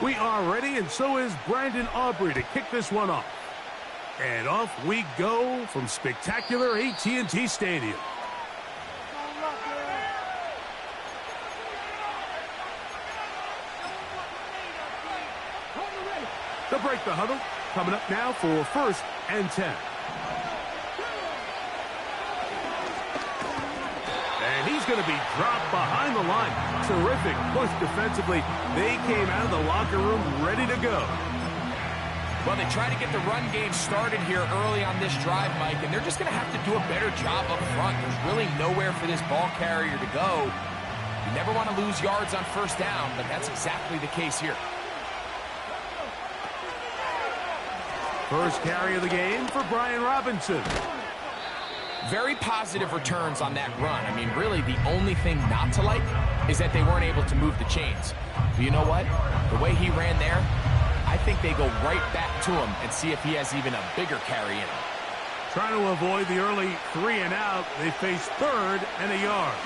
We are ready, and so is Brandon Aubrey to kick this one off. And off we go from spectacular AT&T Stadium. They'll break the huddle. Coming up now for 1st and 10. And he's going to be dropped behind the line. Terrific push defensively. They came out of the locker room ready to go. Well, they try to get the run game started here early on this drive, Mike, and they're just going to have to do a better job up front. There's really nowhere for this ball carrier to go. You never want to lose yards on 1st down, but that's exactly the case here. First carry of the game for Brian Robinson. Very positive returns on that run. I mean, really, the only thing not to like is that they weren't able to move the chains. But you know what? The way he ran there, I think they go right back to him and see if he has even a bigger carry in him. Trying to avoid the early 3 and out, they face 3rd and a yard.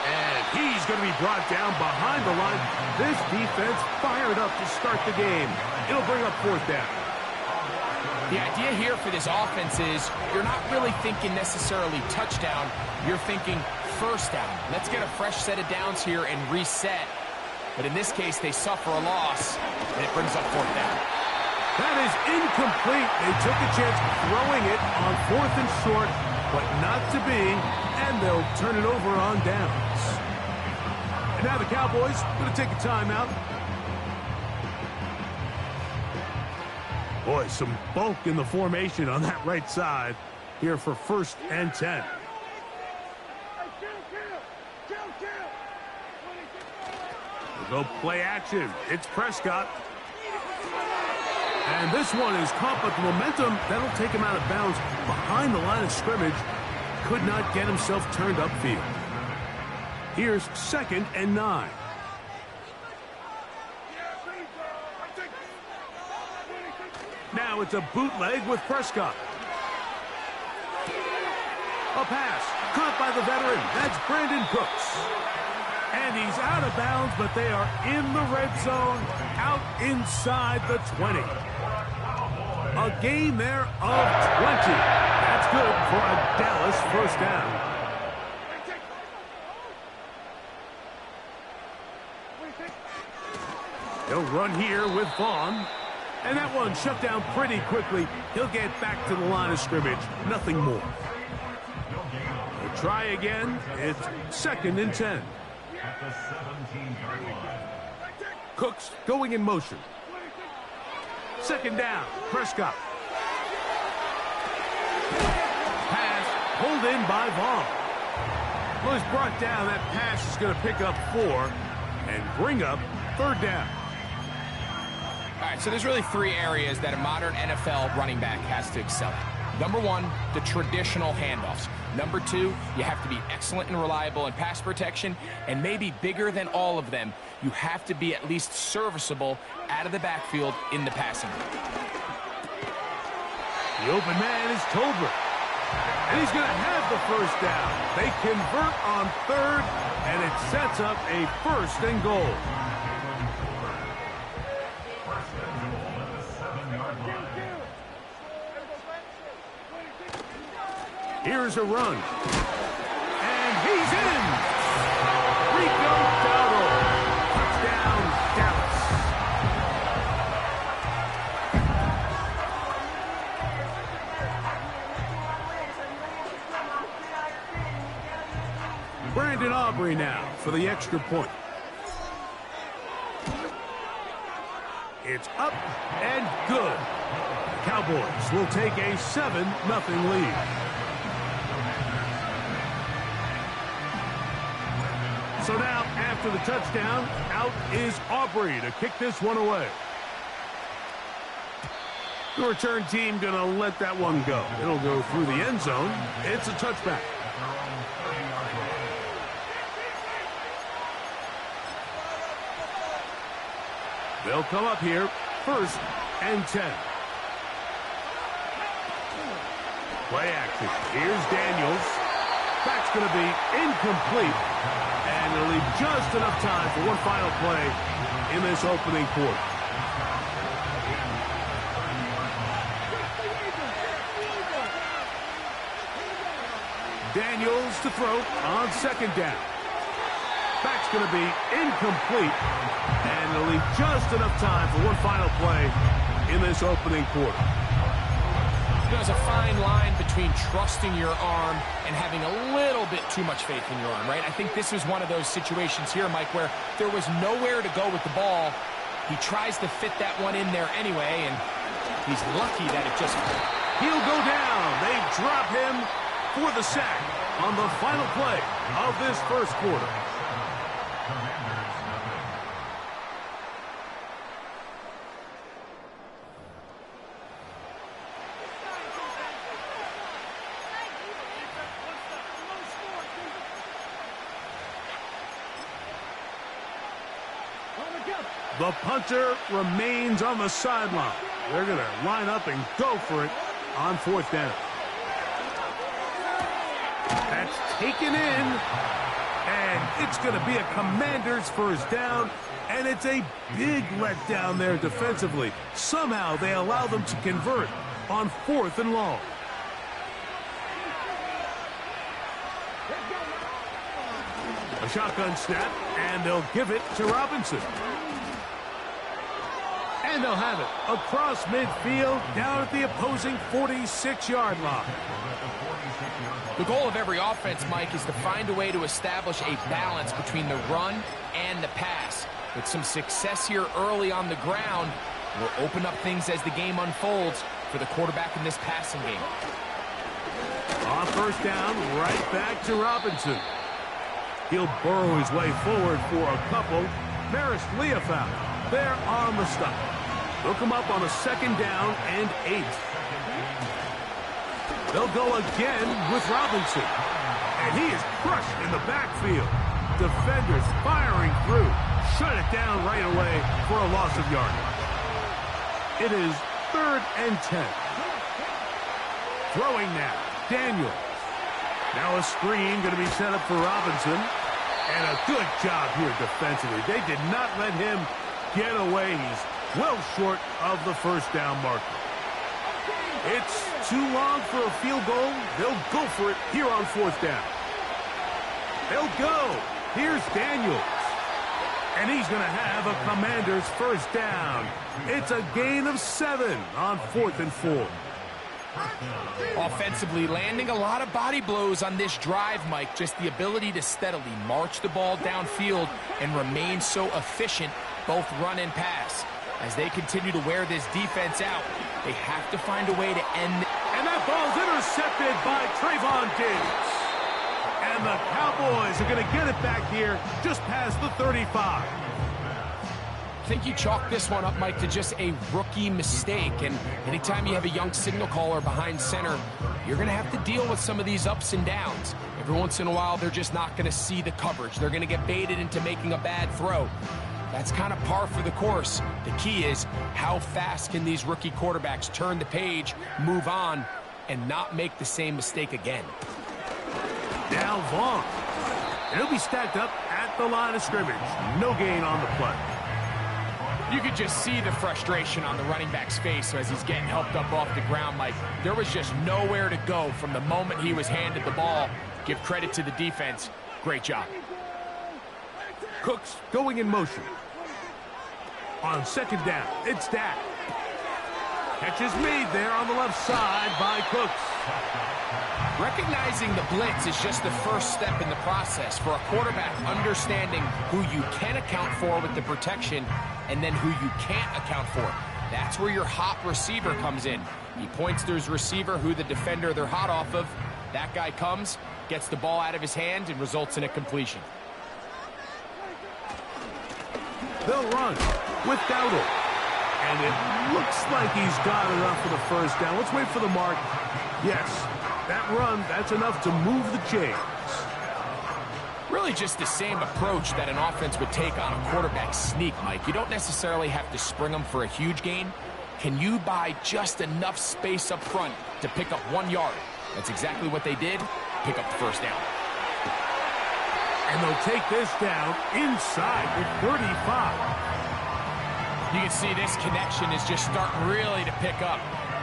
And he's going to be brought down behind the line. This defense fired up to start the game. It'll bring up 4th down. The idea here for this offense is you're not really thinking necessarily touchdown. You're thinking 1st down. Let's get a fresh set of downs here and reset. But in this case, they suffer a loss, and it brings up 4th down. That is incomplete. They took a chance throwing it on 4th and short, but not to be, and they'll turn it over on downs. And now the Cowboys going to take a timeout. Boy, some bulk in the formation on that right side here for 1st and 10. We'll go play action. It's Prescott. And this one is caught, but the momentum, that'll take him out of bounds behind the line of scrimmage. Could not get himself turned upfield. Here's 2nd and 9. Now it's a bootleg with Prescott. A pass caught by the veteran. That's Brandon Cooks. And he's out of bounds, but they are in the red zone, out inside the 20. A gain there of 20. That's good for a Dallas 1st down. He'll run here with Vaughn. And that one shut down pretty quickly. He'll get back to the line of scrimmage. Nothing more. They'll try again. It's 2nd and 10. Cooks going in motion. 2nd down. Prescott. Pass pulled in by Vaughn. Well, he's brought down. That pass is going to pick up 4 and bring up 3rd down. All right, so there's really 3 areas that a modern NFL running back has to excel at. Number 1, the traditional handoffs. Number 2, you have to be excellent and reliable in pass protection, and maybe bigger than all of them, you have to be at least serviceable out of the backfield in the passing game. The open man is Tolbert, and he's going to have the 1st down. They convert on 3rd, and it sets up a 1st and goal. Here's a run. And he's in. Rico Dowdle. Touchdown, Dallas. Brandon Aubrey now for the extra point. It's up and good. The Cowboys will take a 7-0 lead. So now, after the touchdown, out is Aubrey to kick this one away. The return team going to let that one go. It'll go through the end zone. It's a touchback. They'll come up here, 1st and 10. Play action. Here's Daniels. That's going to be incomplete. And it'll leave just enough time for one final play in this opening quarter. Daniels to throw on second down. That's going to be incomplete. And it'll leave just enough time for one final play in this opening quarter. There's a fine line between trusting your arm and having a little bit too much faith in your arm, right? I think this was one of those situations here, Mike, where there was nowhere to go with the ball. He tries to fit that one in there anyway, and he's lucky that it just... He'll go down. They drop him for the sack on the final play of this first quarter. The punter remains on the sideline. They're going to line up and go for it on fourth down. That's taken in, and it's going to be a Commanders first down, and it's a big letdown there defensively. Somehow they allow them to convert on fourth and long. A shotgun snap, and they'll give it to Robinson. And they'll have it across midfield down at the opposing 46-yard line. The goal of every offense, Mike, is to find a way to establish a balance between the run and the pass. With some success here early on the ground, will open up things as the game unfolds for the quarterback in this passing game. On first down, right back to Robinson. He'll burrow his way forward for a couple. Maris Leofow there on the stop. They'll come up on a second down and 8. They'll go again with Robinson. And he is crushed in the backfield. Defenders firing through. Shut it down right away for a loss of yardage. It is 3rd and 10. Throwing now, Daniels. Now a screen going to be set up for Robinson. And a good job here defensively. They did not let him get away. He's well short of the first down marker. It's too long for a field goal. They'll go for it here on fourth down. They'll go. Here's Daniels. And he's going to have a Commanders first down. It's a gain of 7 on 4th and 4. Offensively, landing a lot of body blows on this drive, Mike. Just the ability to steadily march the ball downfield and remain so efficient, both run and pass. As they continue to wear this defense out, they have to find a way to end. And that ball's intercepted by Trayvon Diggs. And the Cowboys are going to get it back here just past the 35. I think you chalk this one up, Mike, to just a rookie mistake. And anytime you have a young signal caller behind center, you're going to have to deal with some of these ups and downs. Every once in a while, they're just not going to see the coverage. They're going to get baited into making a bad throw. That's kind of par for the course. The key is how fast can these rookie quarterbacks turn the page, move on, and not make the same mistake again. Now Vaughn. He'll be stacked up at the line of scrimmage. No gain on the play. You could just see the frustration on the running back's face as he's getting helped up off the ground, Mike. There was just nowhere to go from the moment he was handed the ball. Give credit to the defense. Great job. Cooks going in motion. On second down, it's Dak. Catch is made there on the left side by Cooks. Recognizing the blitz is just the first step in the process for a quarterback understanding who you can account for with the protection and then who you can't account for. That's where your hot receiver comes in. He points to his receiver, who the defender they're hot off of. That guy comes, gets the ball out of his hand, and results in a completion. They'll run with Dowdle. And it looks like he's got enough for the first down. Let's wait for the mark. Yes, that run, that's enough to move the chains. Really just the same approach that an offense would take on a quarterback sneak, Mike. You don't necessarily have to spring them for a huge gain. Can you buy just enough space up front to pick up 1 yard? That's exactly what they did. Pick up the first down. And they'll take this down inside the 35. You can see this connection is just starting really to pick up.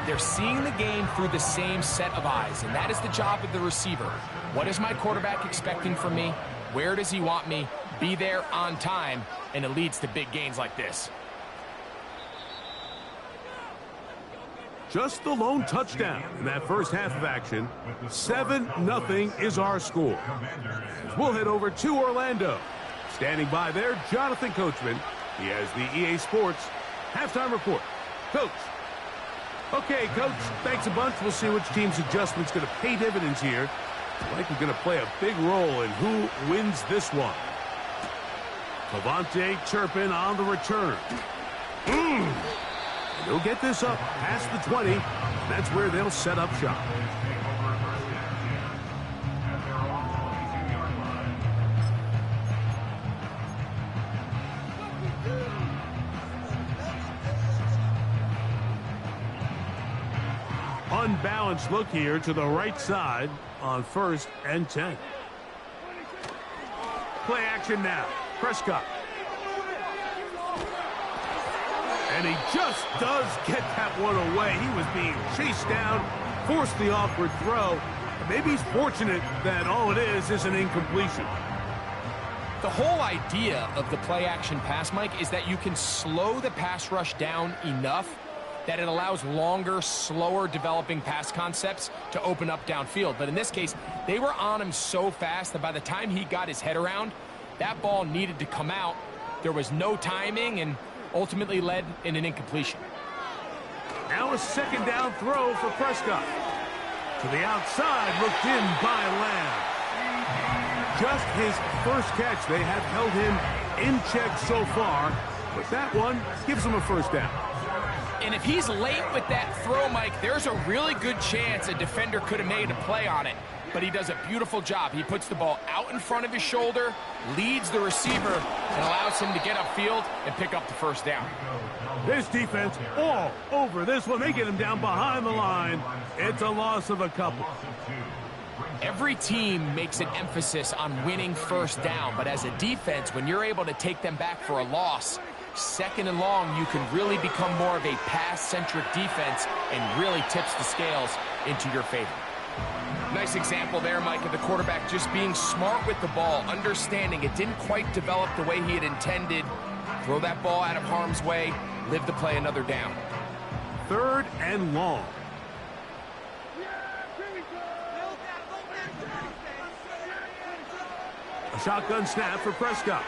They're seeing the game through the same set of eyes, and that is the job of the receiver. What is my quarterback expecting from me? Where does he want me? Be there on time, and it leads to big gains like this. Just the lone touchdown in that first half of action. 7-0 is our score. We'll head over to Orlando. Standing by there, Jonathan Coachman. He has the EA Sports halftime report. Coach. Okay, Coach, thanks a bunch. We'll see which team's adjustment's going to pay dividends here. Likely going to play a big role in who wins this one. KaVontae Turpin on the return. He'll get this up past the 20. That's where they'll set up shop. Unbalanced look here to the right side on 1st and 10. Play action now. Prescott. And he just does get that one away. He was being chased down, forced the awkward throw. Maybe he's fortunate that all it is an incompletion. The whole idea of the play-action pass, Mike, is that you can slow the pass rush down enough that it allows longer, slower developing pass concepts to open up downfield. But in this case, they were on him so fast that by the time he got his head around, that ball needed to come out. There was no timing and ultimately led in an incompletion. Now a second down throw for Prescott. To the outside, looked in by Lamb. Just his first catch. They have held him in check so far, but that one gives him a first down. And if he's late with that throw, Mike, there's a really good chance a defender could have made a play on it. But he does a beautiful job. He puts the ball out in front of his shoulder, leads the receiver, and allows him to get upfield and pick up the first down. This defense all over this one. They get him down behind the line. It's a loss of a couple. Every team makes an emphasis on winning first down, but as a defense, when you're able to take them back for a loss, 2nd and long, you can really become more of a pass-centric defense and really tips the scales into your favor. Nice example there, Mike, of the quarterback just being smart with the ball, understanding it didn't quite develop the way he had intended. Throw that ball out of harm's way, live to play another down. 3rd and long. A shotgun snap for Prescott.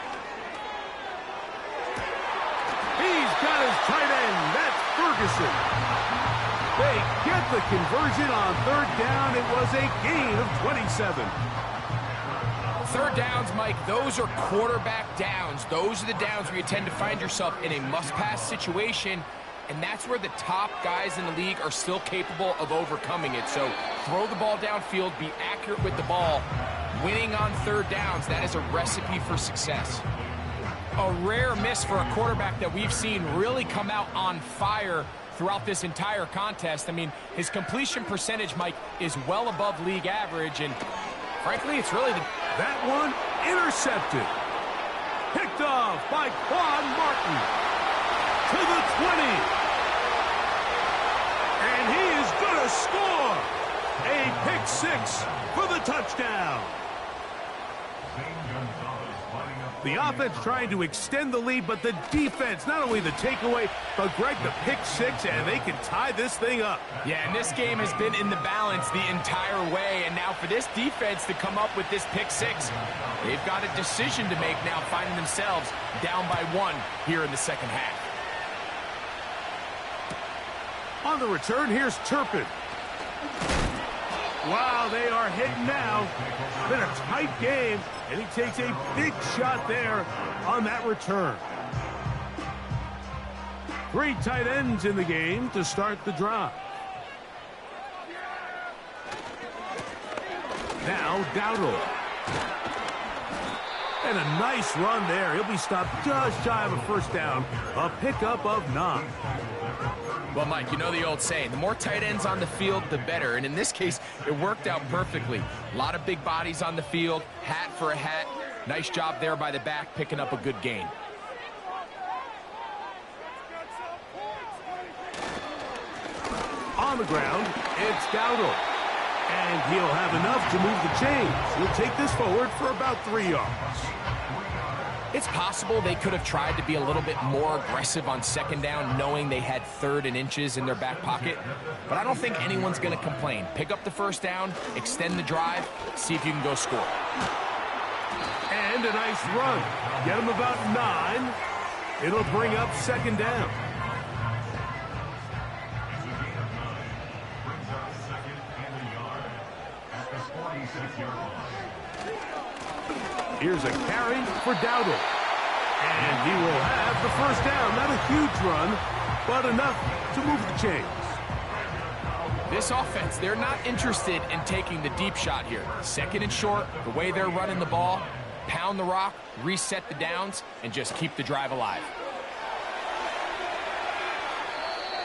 He's got his tight end. That's Ferguson. They get the conversion on 3rd down. It was a gain of 27. 3rd downs, Mike, those are quarterback downs. Those are the downs where you tend to find yourself in a must-pass situation, and that's where the top guys in the league are still capable of overcoming it. So throw the ball downfield, be accurate with the ball. Winning on 3rd downs, that is a recipe for success. A rare miss for a quarterback that we've seen really come out on fire throughout this entire contest. I mean, his completion percentage, Mike, is well above league average, and frankly, it's really That one intercepted. Picked off by Quan Martin. To the 20. And he is going to score. A pick 6 for the touchdown. The offense trying to extend the lead, but the defense, not only the takeaway, but Greg, the pick 6, and they can tie this thing up. Yeah, and this game has been in the balance the entire way, and now for this defense to come up with this pick 6, they've got a decision to make now, finding themselves down by 1 here in the 2nd half. On the return, here's Turpin. Wow, they are hitting now. Been a tight game, and he takes a big shot there on that return. 3 tight ends in the game to start the drive. Now Dowdle. And a nice run there. He'll be stopped just shy of a first down. A pickup of 9. Well, Mike, you know the old saying, the more tight ends on the field, the better. And in this case, it worked out perfectly. A lot of big bodies on the field, hat for a hat. Nice job there by the back, picking up a good gain. On the ground, it's Dowdle. And he'll have enough to move the chains. He'll take this forward for about 3 yards. It's possible they could have tried to be a little bit more aggressive on second down, knowing they had 3rd and inches in their back pocket. But I don't think anyone's going to complain. Pick up the first down, extend the drive, see if you can go score. And a nice run. Get him about 9. It'll bring up second down. Here's a carry for Dowdle. And he will have the first down. Not a huge run, but enough to move the chains. This offense, they're not interested in taking the deep shot here. 2nd and short, the way they're running the ball, pound the rock, reset the downs, and just keep the drive alive.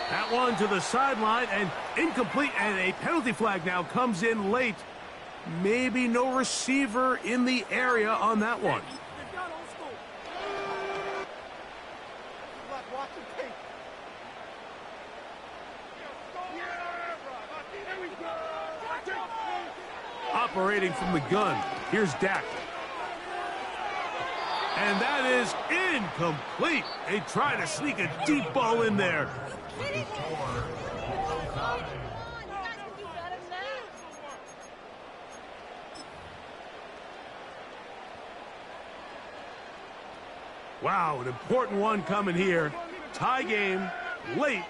That one to the sideline and incomplete, and a penalty flag now comes in late. Maybe no receiver in the area on that one. Operating from the gun, here's Dak. And that is incomplete. They try to sneak a deep ball in there. Wow, an important one coming here. Tie game, late,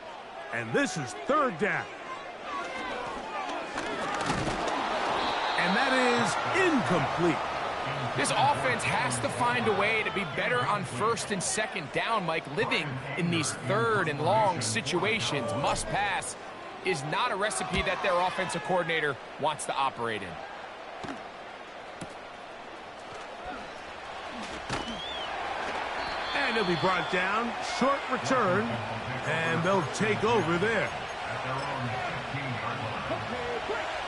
and this is 3rd down. And that is incomplete. This offense has to find a way to be better on 1st and 2nd down, Mike. Living in these 3rd and long situations, must pass, is not a recipe that their offensive coordinator wants to operate in. And he'll be brought down. Short return. And they'll take over there.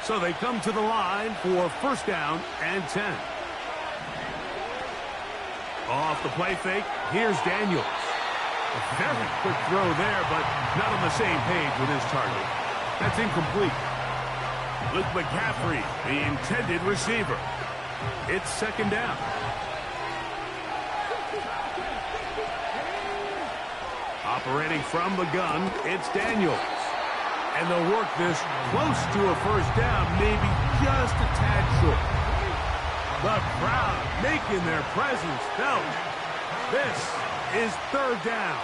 So they come to the line for first down and 10. Off the play fake, here's Daniels. A very quick throw there, but not on the same page with his target. That's incomplete. Luke McCaffrey, the intended receiver. It's 2nd down. Operating from the gun, it's Daniels. And they'll work this close to a first down, maybe just a tad short. The crowd making their presence felt. This is 3rd down.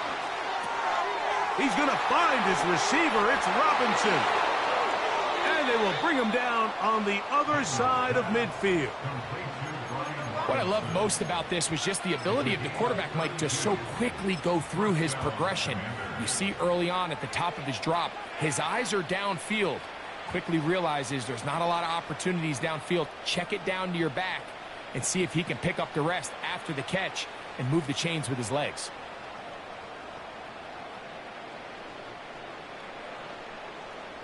He's going to find his receiver. It's Robinson. And they will bring him down on the other side of midfield. What I love most about this was just the ability of the quarterback, Mike, to so quickly go through his progression. You see early on at the top of his drop, his eyes are downfield. Quickly realizes there's not a lot of opportunities downfield. Check it down to your back and see if he can pick up the rest after the catch and move the chains with his legs.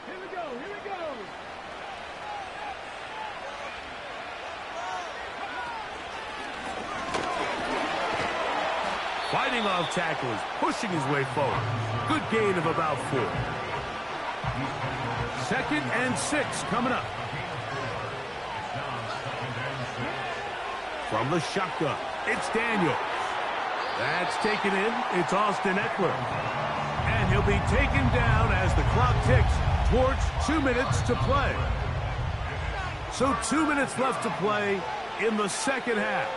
Here we go, here we go. Fighting off tackles, pushing his way forward. Good gain of about 4. 2nd and 6 coming up. From the shotgun, it's Daniels. That's taken in. It's Austin Eckler. And he'll be taken down as the clock ticks towards 2 minutes to play. So 2 minutes left to play in the second half.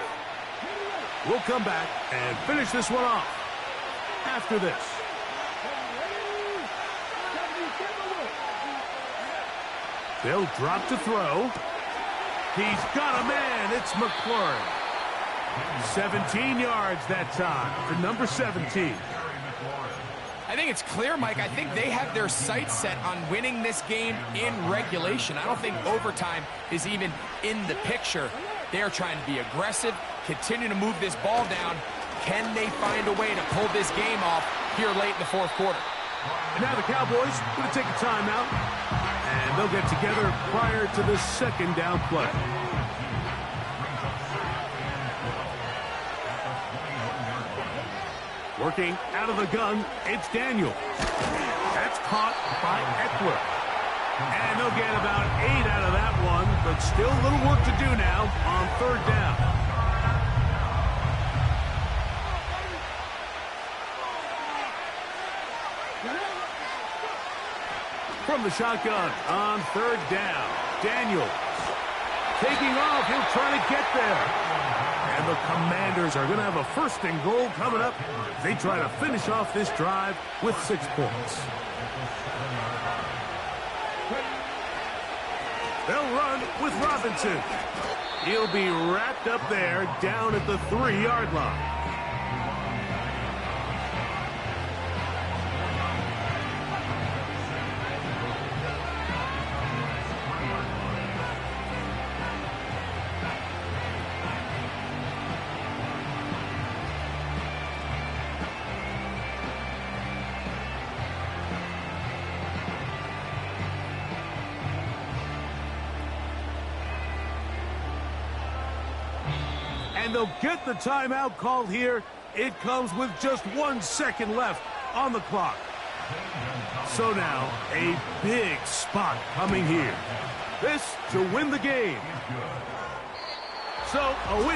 We'll come back and finish this one off after this. They'll drop to throw. He's got a man. It's McLaurin. 17 yards that time for number 17. I think it's clear, Mike. I think they have their sights set on winning this game in regulation. I don't think overtime is even in the picture. They're trying to be aggressive, continue to move this ball down. Can they find a way to pull this game off here late in the 4th quarter? And now the Cowboys going to take a timeout, and they'll get together prior to the 2nd down play. Working out of the gun, it's Daniels. That's caught by Eckler. And they'll get about 8 out of that one, but still a little work to do now on third down. From the shotgun on third down, Daniels. Taking off, he'll try to get there. And the Commanders are going to have a 1st and goal coming up. They try to finish off this drive with 6 points. They'll run with Robinson. He'll be wrapped up there down at the 3-yard line. And they'll get the timeout called here. It comes with just 1 second left on the clock. So now, a big spot coming here. This to win the game. So, a win.